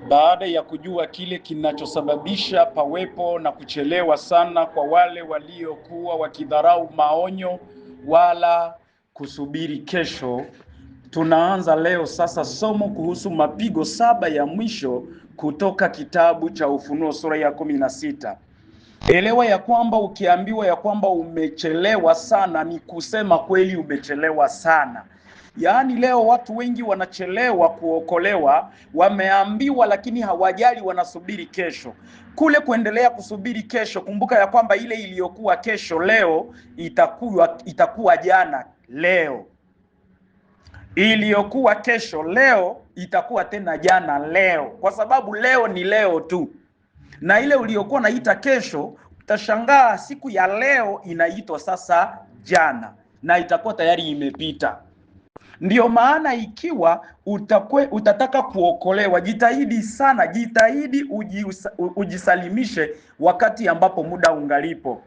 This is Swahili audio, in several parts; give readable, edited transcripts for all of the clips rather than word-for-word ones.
baada ya kujua kile kinachosababisha pawepo na kuchelewa sana kwa wale waliokuwa wakidharau maonyo wala kusubiri kesho, tunaanza leo sasa somo kuhusu mapigo 7 ya mwisho kutoka kitabu cha Ufunuo sura ya 16. Elewa ya kwamba ukiambiwa ya kwamba umechelewa sana, ni kusema kweli umechelewa sana. Yaani leo watu wengi wanachelewa kuokolewa, wameambiwa lakini hawajali, wanasubiri kesho. Kule kuendelea kusubiri kesho, kumbuka ya kwamba ile iliyokuwa kesho leo itakuwa jana leo. Iliyokuwa kesho leo itakuwa tena jana leo, kwa sababu leo ni leo tu. Na ile uliyokuwa naita kesho, utashangaa siku ya leo inaitwa sasa jana na itakuwa tayari imepita. Ndiyo maana ikiwa utataka kuokolewa, jitahidi sana, jitahidi ujisalimishe wakati ambapo muda ungalipo.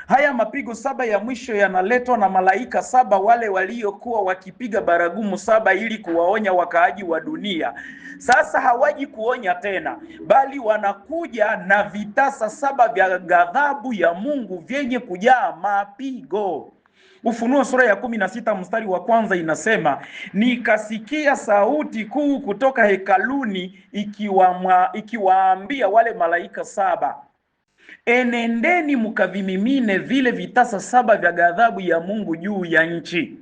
Haya mapigo 7 ya mwisho yanaletwa na malaika 7, wale waliokuwa wakipiga baragumu 7 ili kuwaonya wakaaji wa dunia. Sasa hawaji kuonya tena, bali wanakuja na vitasa 7 vya ghadhabu ya Mungu vyenye kujaa mapigo. Ufunuo sura ya 16 mstari wa kwanza inasema, nikasikia sauti kuu kutoka hekaluni ikiwaambia wale malaika 7, enendeni mkavimimine vile vitasa 7 vya ghadhabu ya Mungu juu ya nchi.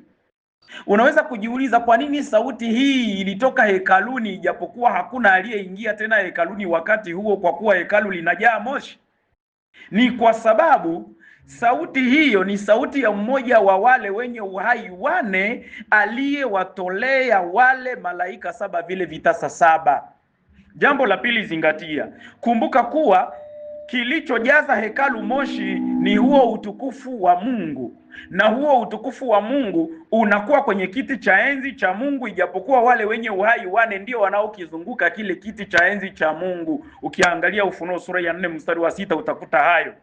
Unaweza kujiuliza kwa nini sauti hii ilitoka hekaluni ijapokuwa hakuna aliyeingia tena hekaluni wakati huo, kwa kuwa hekalu linajaa moshi? Ni kwa sababu sauti hiyo ni sauti ya mmoja wa wale wenye uhai 4 aliyewatolea wale malaika 7 vile vitasa 7. Jambo la pili, zingatia, kumbuka kuwa kilichojaza hekalu moshi ni huo utukufu wa Mungu, na huo utukufu wa Mungu unakuwa kwenye kiti cha enzi cha Mungu, ijapokuwa wale wenye uhai 4 ndio wanaokizunguka kile kiti cha enzi cha Mungu. Ukiangalia Ufunuo sura ya 4 mstari wa 6 utakuta hayo.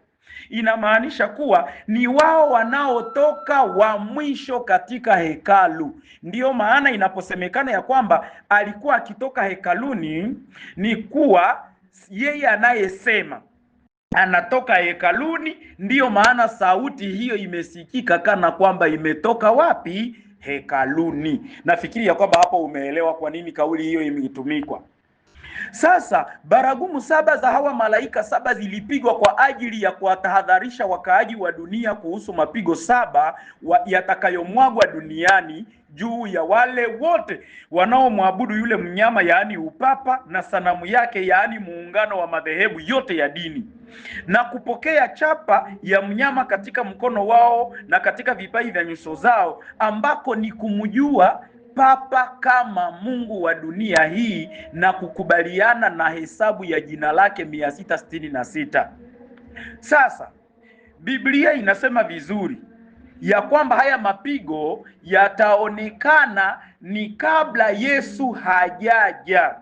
Inamaanisha kuwa ni wao wanaotoka wa mwisho katika hekalu. Ndiyo maana inaposemekana ya kwamba alikuwa akitoka hekaluni, ni kuwa yeye anayesema anatoka hekaluni. Ndiyo maana sauti hiyo imesikika kana kwamba imetoka wapi? Hekaluni. Nafikiri ya kwamba hapo umeelewa kwa nini kauli hiyo imetumikwa. Sasa baragumu 7 za hawa malaika 7 zilipigwa kwa ajili ya kuwatahadharisha wakaaji wa dunia kuhusu mapigo 7 yatakayomwagwa duniani juu ya wale wote wanaomwabudu yule mnyama, yaani upapa, na sanamu yake, yaani muungano wa madhehebu yote ya dini, na kupokea chapa ya mnyama katika mkono wao na katika vipai vya nyuso zao, ambako ni kumjua papa kama Mungu wa dunia hii na kukubaliana na hesabu ya jina lake 666. Sasa Biblia inasema vizuri ya kwamba haya mapigo yataonekana ni kabla Yesu hajaja.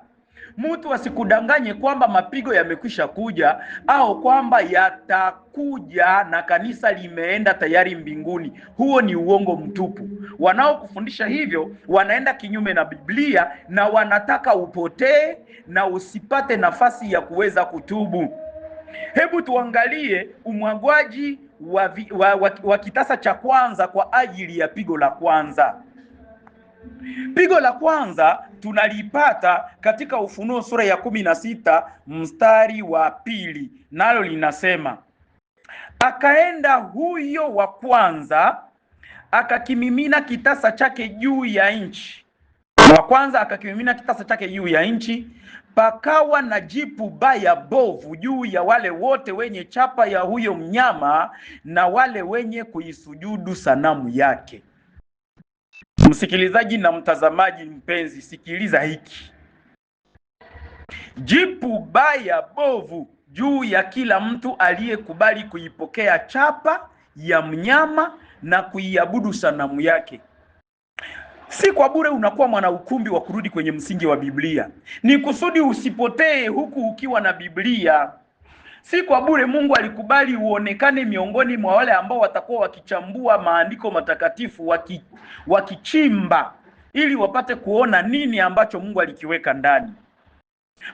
Mtu asikudanganye kwamba mapigo yamekwisha kuja au kwamba yatakuja na kanisa limeenda tayari mbinguni. Huo ni uongo mtupu. Wanaokufundisha hivyo wanaenda kinyume na Biblia na wanataka upotee na usipate nafasi ya kuweza kutubu. Hebu tuangalie umwagwaji wa kitasa cha kwanza kwa ajili ya pigo la kwanza. Pigo la kwanza tunalipata katika Ufunuo sura ya 16 mstari wa 2, nalo linasema, akaenda huyo wa kwanza akakimimina kitasa chake juu ya nchi. Wa kwanza akakimimina kitasa chake juu ya nchi, pakawa na jipu baya bovu juu ya wale wote wenye chapa ya huyo mnyama na wale wenye kuisujudu sanamu yake. Msikilizaji na mtazamaji mpenzi, sikiliza hiki. Jipu baya bovu juu ya kila mtu aliyekubali kuipokea chapa ya mnyama na kuiabudu sanamu yake. Si kwa bure unakuwa mwana ukumbi wa kurudi kwenye msingi wa Biblia. Ni kusudi usipotee huku ukiwa na Biblia. Si kwa bure Mungu alikubali uonekane miongoni mwa wale ambao watakuwa wakichambua maandiko matakatifu, wakichimba ili wapate kuona nini ambacho Mungu alikiweka ndani.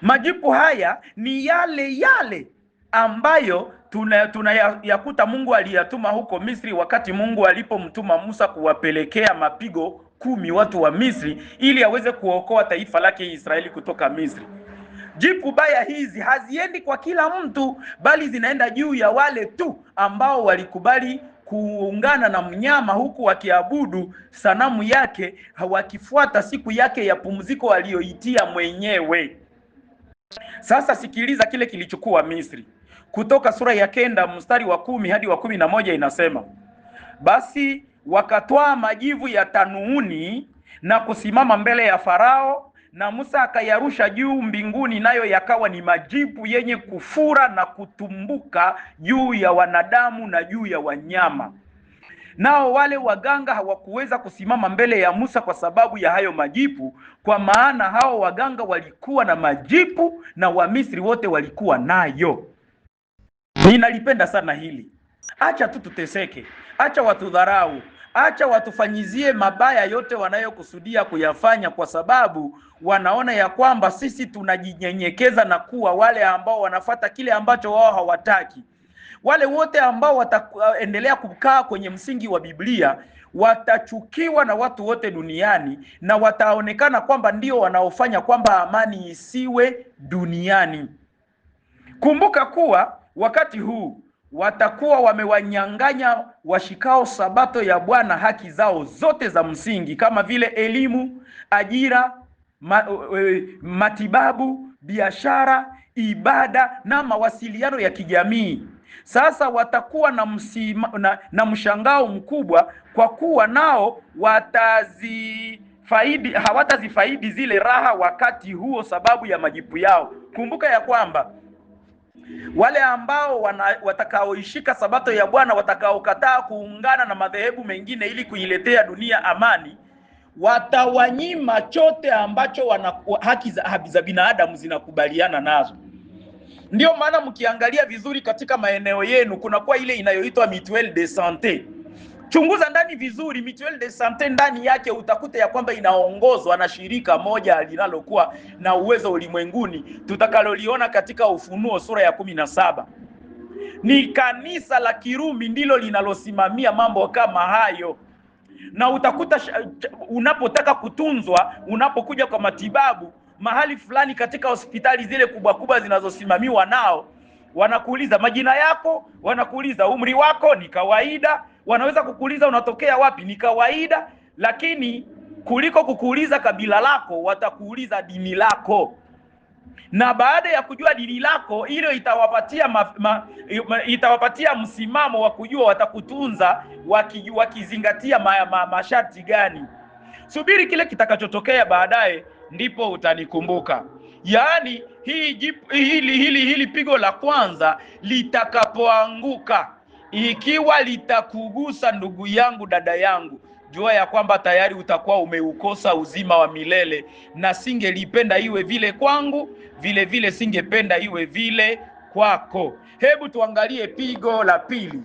Majipu haya ni yale yale ambayo tunayakuta Mungu aliyatuma huko Misri, wakati Mungu alipomtuma Musa kuwapelekea mapigo 10 watu wa Misri ili aweze kuokoa taifa lake Israeli kutoka Misri. Jipu baya hizi haziendi kwa kila mtu, bali zinaenda juu ya wale tu ambao walikubali kuungana na mnyama, huku wakiabudu sanamu yake, wakifuata siku yake ya pumziko aliyoitia mwenyewe. Sasa sikiliza kile kilichokuwa Misri. Kutoka sura ya 9 mstari wa 10 hadi wa 11 inasema, basi wakatwaa majivu ya tanuuni na kusimama mbele ya Farao, na Musa akayarusha juu mbinguni, nayo yakawa ni majipu yenye kufura na kutumbuka juu ya wanadamu na juu ya wanyama. Nao wale waganga hawakuweza kusimama mbele ya Musa kwa sababu ya hayo majipu, kwa maana hao waganga walikuwa na majipu na Wamisri wote walikuwa nayo. Ninalipenda sana hili. Acha tu tuteseke, acha watudharau, acha watufanyizie mabaya yote wanayokusudia kuyafanya, kwa sababu wanaona ya kwamba sisi tunajinyenyekeza na kuwa wale ambao wanafata kile ambacho wao hawataki. Wale wote ambao wataendelea kukaa kwenye msingi wa Biblia watachukiwa na watu wote duniani, na wataonekana kwamba ndio wanaofanya kwamba amani isiwe duniani. Kumbuka kuwa wakati huu watakuwa wamewanyang'anya washikao sabato ya Bwana haki zao zote za msingi, kama vile elimu, ajira, matibabu, biashara, ibada na mawasiliano ya kijamii. Sasa watakuwa na mshangao mkubwa, kwa kuwa nao hawatazifaidi zile raha wakati huo sababu ya majipu yao. Kumbuka ya kwamba wale ambao watakaoishika sabato ya Bwana, watakaokataa kuungana na madhehebu mengine ili kuiletea dunia amani, watawanyima chote ambacho haki za binadamu zinakubaliana nazo. Ndio maana mkiangalia vizuri katika maeneo yenu kunakuwa ile inayoitwa mutuelle de santé. Chunguza ndani vizuri, mutuelle de santé ndani yake utakuta ya kwamba inaongozwa na shirika moja linalokuwa na uwezo ulimwenguni, tutakaloliona katika Ufunuo sura ya 17. Ni kanisa la Kirumi ndilo linalosimamia mambo kama hayo. Na utakuta unapotaka kutunzwa, unapokuja kwa matibabu mahali fulani katika hospitali zile kubwa kubwa zinazosimamiwa nao, wanakuuliza majina yako, wanakuuliza umri wako, ni kawaida. Wanaweza kukuuliza unatokea wapi, ni kawaida. Lakini kuliko kukuuliza kabila lako, watakuuliza dini lako. Na baada ya kujua dini lako, hilo itawapatia msimamo wa kujua watakutunza wakizingatia masharti gani. Subiri kile kitakachotokea baadaye, ndipo utanikumbuka. Yaani hili pigo la kwanza litakapoanguka, ikiwa litakugusa ndugu yangu, dada yangu, jua ya kwamba tayari utakuwa umeukosa uzima wa milele, na singelipenda iwe vile kwangu, vile vile singependa iwe vile kwako. Hebu tuangalie pigo la pili.